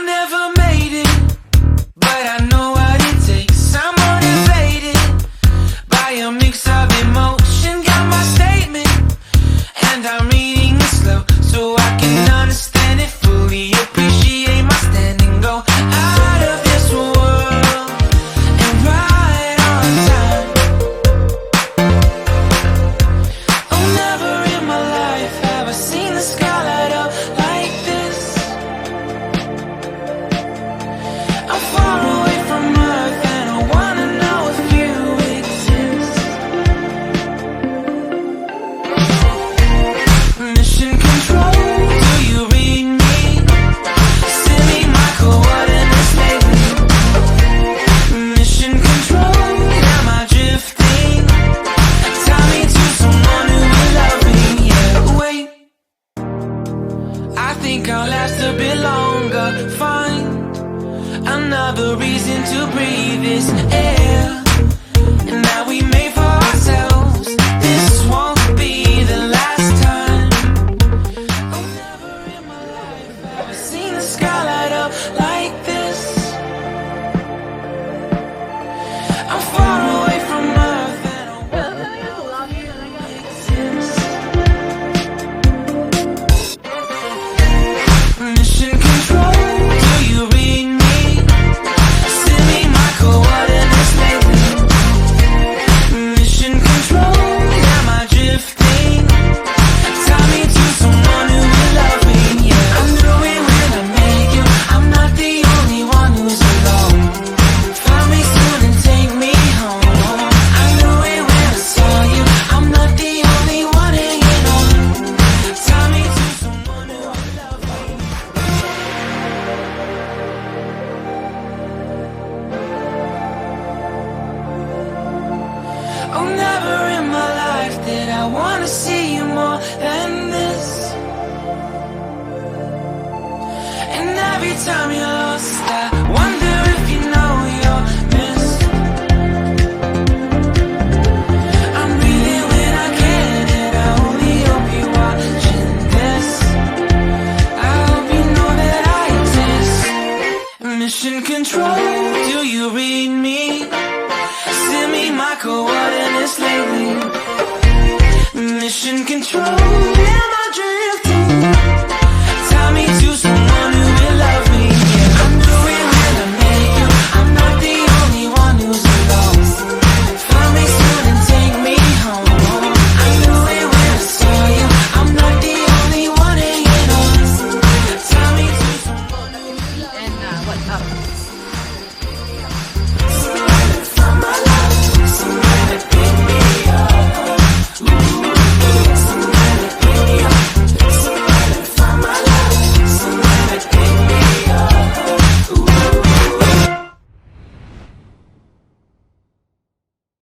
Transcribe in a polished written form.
never made it, but I know what it takes. I'm motivated by a mix of emotion. Got my statement, and I'm reading it slow so I can understand it fully. Appreciate my stand and go out of this world and right on time. Oh, never in my life have I seen the sky light up like this. I'm far away from Earth and I wanna know if you exist. Mission control, do you read me? Send me my coordinates lately. Mission control, am I drifting? Tie me to someone who will love me. Yeah, wait, I think I'll last a bit longer. Find another reason to breathe this air, and that we made for ourselves. This won't be the last time. Oh, never in my life have I seen the sky light up like this. I'm far away from Earth and I wanna know if you exist. Mission control, do you read me? Send me my coordinates lately. Mission control, am I drifting? Tie me to someone who will love me. Yeah, I knew it when I met you. I'm not the only one who's alone. Find me soon and take me home. I knew it when I saw you. I'm not the only one hanging on. Tie me to someone who will love me. Oh, never in my life did I wanna see you more than this. And every time you're lost, I wonder if you know you're missed. I'm breathing when I can, and I only hope you're watching this. I hope you know that I exist. Mission control,